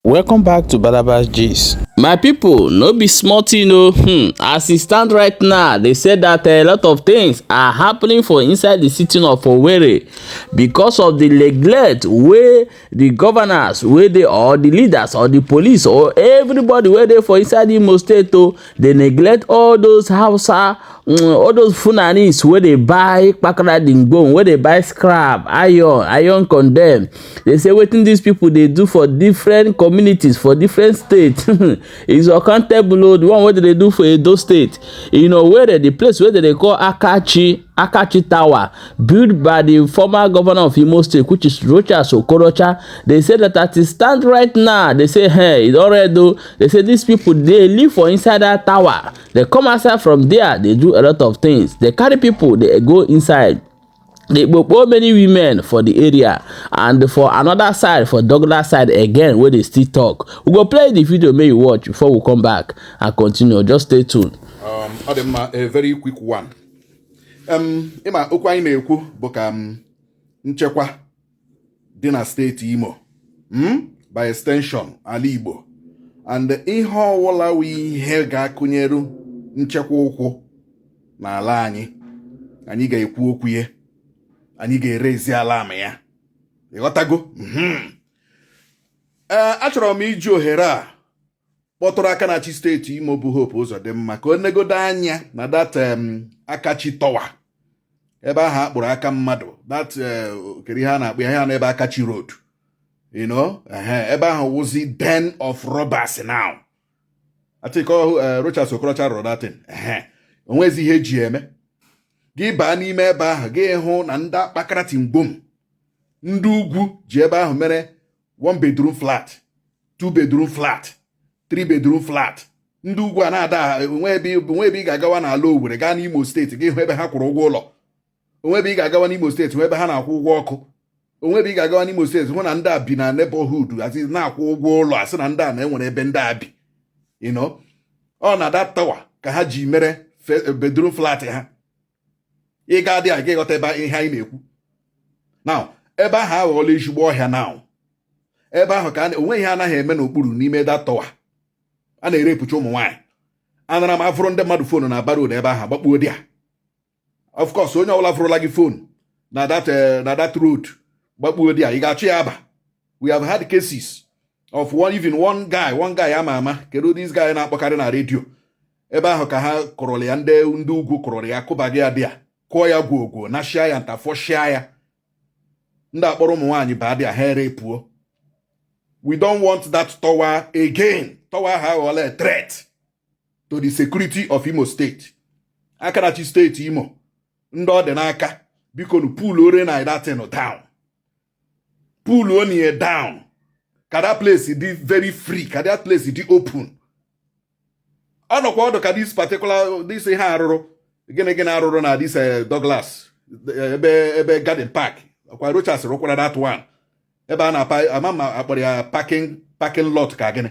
Welcome back to Balabas Gist. My people, no be small thing o. As it stand right now, they say that a lot of things are happening for inside the city of Ovêr because of the neglect wey the governors wey dey or the leaders or the police or everybody wey dey for inside Imo State o, dey neglect all those Hausa, all those Fulanis wey dey buy kpakara dingbom, wey dey buy scrap, iron condemn. They say wetin these people dey do for different communities for different states is accountable o. The one wey they do for Edo State, where the place where they call Akachi Tower, built by the former governor of Imo State, which is Rochas Okorocha. They say that at the stand right now, they say, hey, it's already though. They say these people, they live for inside that tower. They come outside from there, they do a lot of things. They carry people, they go inside. They both many women for the area, and for another side, for Douglas side again, where they still talk. We go play the video, may you watch before we come back and continue. Just stay tuned. A very quick one. Ima okwa ime ekwu bụ ka nchekwa dị na steeti Imo, by extension ala Igbo, and ihe ọwụla wi ihe ga-akụnyeru nchekwa ụkwụ n'ala anyị ga-ekwu okwu ye. Anyị ga-erezi ala ama ya. Ịghọtago? Achọrọ m iji ohere a kpọtụrụ aka na chi steeti Imo bụ Hope Uzodimma ka o negodo anya na that Akachi Tower, ebe ahụ akpụrụ aka mmadụ, that kere ihe a na-akpụ ya na ebe Akachi Road, ebe ahụ wụzi den of robbers now. I think Rochas Okorocha wrote that thing. Onwezi ihe eji eme. Gị baa n'ime ebe ahụ gị hụ na ndị akpakara tingbom ndị ugwu ji ebe ahụ mere 1 bedroom flat, 2 bedroom flat, 3 bedroom flat. Ndị ugwu a na-ada onwe ebe ị ga-agawa n'ala Owerri gaa n'Imo steeti gị hụ ebe ha kwụrụ ụgwọ ụlọ. Onwe ebe ị ga-agawa n'Imo steeti hụ ebe ha na-akwụ ụgwọ ọkụ. Onwe ebe ị ga-agawa n'Imo steeti hụ na ndị a bi na neighborhood asị na-akwụ ụgwọ ụlọ, asị na ndị a na-enwere ebe ndị a bi. Ọ na that tower ka ha ji mere bedroom flat ha. Ị ga-adị aga ịghọta ebe ihe anyị na-ekwu. Now, ebe ahụ aghọọla ezigbo ọhịa now. Ebe ahụ ka onwe ihe anaghị eme n'okpuru n'ime that tower. A na-erepụcha ụmụ nwaanyị. Anara m afụrụ ndị mmadụ fonu na baro ebe ahụ gbakpuo dị ya. Of course, onye ọbụla fụrụla gị fonu na that road gbakpuo dị ya, ị ga-achụ ya aba. We have had cases of one guy ama kedu this guy na-akpọkarị na redio. Ebe ahụ ka ha kụrụrụ ya, ndị ugwu kụrụrụ ya, kụba gị ya dị ya, kụọ ya gwogwo, nashịa ya ntafọshịa ya. Ndị akpọrọ ụmụ nwaanyị ba dị ya, ha erepụo. We don't want that tower again. Tower ha ghọọla a threat to the security of Imo State. Akarachi steeti Imo, ndị ọ dị n'aka, biko nu pull ore na that thing down. Pull onye down. Ka that place dị very free, ka that place dị open. Ọ nọkwa ọdụ ka this ihe arụrụ gịnị arụrụ na this Douglas ebe Garden Park. Ọkwa Rochas rụkwara that one. Ebe a na akpọrọ ya parking lot ka gịnị.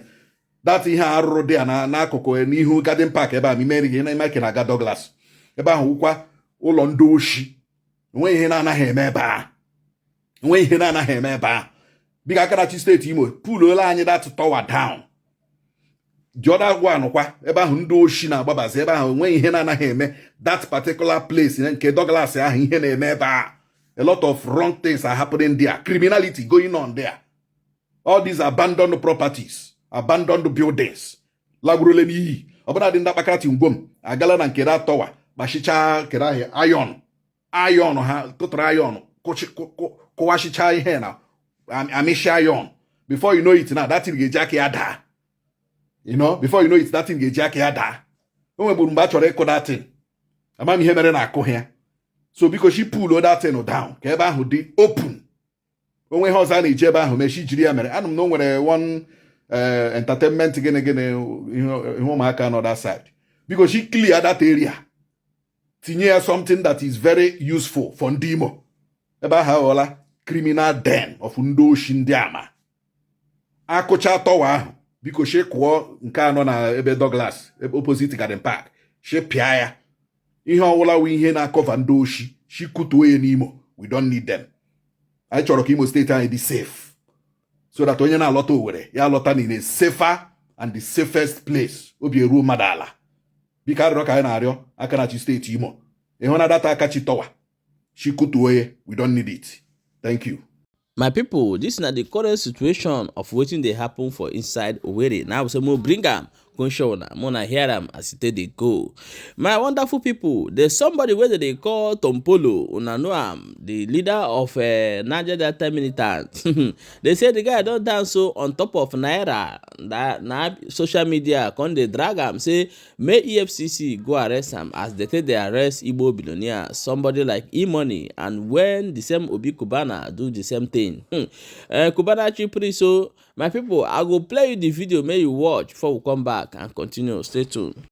That ihe arụrụ dị ya n'akụkụ n'ihu Garden Park ebe a mimeri gị na ike na-aga Douglas. Ebe ahụ wụkwa ụlọ ndị oshi. Onwe ihe na-anaghị eme ebe a. Bịga Akarachi steeti Imo pulola anyị that tower down. The other one kwa ebe ahụ ndị oshi na-agbabazi ebe ahụ onwe ihe na-anaghị eme that particular place nke Douglas ahụ ihe na-eme ebe a. A lot of wrong things are happening there. Criminality going on there. All these abandoned properties, abandoned buildings. Lagurole n'iyi. Ọbụna dị ndị akpakara tingbom agala na nke that tower gbachicha kere ahịa iron ha tụtara iron kụwashicha ihe na amịsha iron. Before you know it now, that thing ga-eji aka ya daa. Before you know it, that thing ga-eji aka ya daa. O nwegburu mgbe a chọrọ ịkụ that thing. Amam ihe mere na akụ ya. So because she pull that thing down, ka ebe ahụ dị open. Onwe ihe ọzọ a na-eji ebe ahụ mechi jiri ya mere. Anụ m na o nwere one entertainment gịnị ihe ụmụaka on that side. Because she clear that area. Tinye ya something that is very useful for ndị Imo. Ebe ahụ aghọọla criminal den of ndị oshi ndị ama. Akụcha tower ahụ. Biko she kụọ nke anọ na ebe Douglas, opposite Garden Park. She pịa ya. Ihe ọwụla wu ihe na-akọva ndị oshi, shi kutuo ya n'Imo. We don't need them. Anyị chọrọ ka Imo steeti anyị dị safe. so that onye na-alọta Owerri ya alọta in a safer and the safest place obi eruo mmadụ ala biko arịrịọ ka anyị na-arịọ Akanachi steeti Imo ịhụ na data Akachi towa shikutuo ye, we don't need it. Thank you. My people, this is not the current situation of wetin dey happen for inside Owerri. Now we say mo bring am come show una, mona hear am as it dey go. My wonderful people, there's somebody wey they call Tompolo, una know am, the leader of Niger Delta militants. They say the guy don dance so on top of naira. That na social media come dey drag am say may EFCC go arrest am as they take dey arrest Igbo billionaire, somebody like E-Money, and when the same Obi Cubana do the same thing. Cubana Chipri. So my people, I go play you the video, may you watch before we come back and continue. Stay tuned.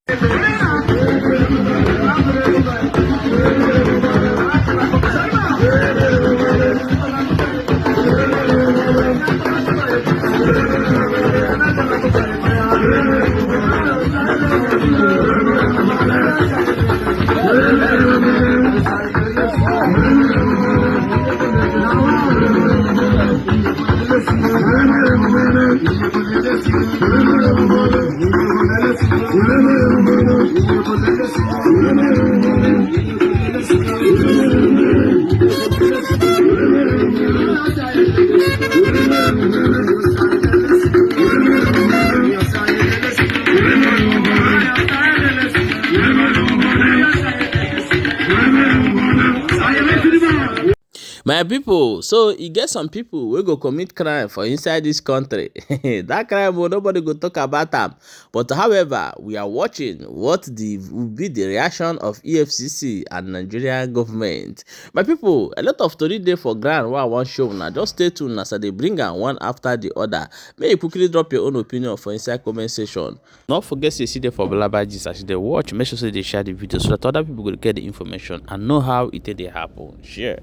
My people, so e get some people wey go commit crime for inside this country. That crime nobody go talk about am. But however, we are watching what will be the reaction of EFCC and Nigerian government. My people, a lot of story dey for ground wey I wan show una. Just stay tuned as I dey bring am one after the other. May you quickly drop your own opinion for inside comment section. Don't forget to see there for Balabajis as they watch. Make sure they share the video so that other people will get the information and know how it dey happen. Share.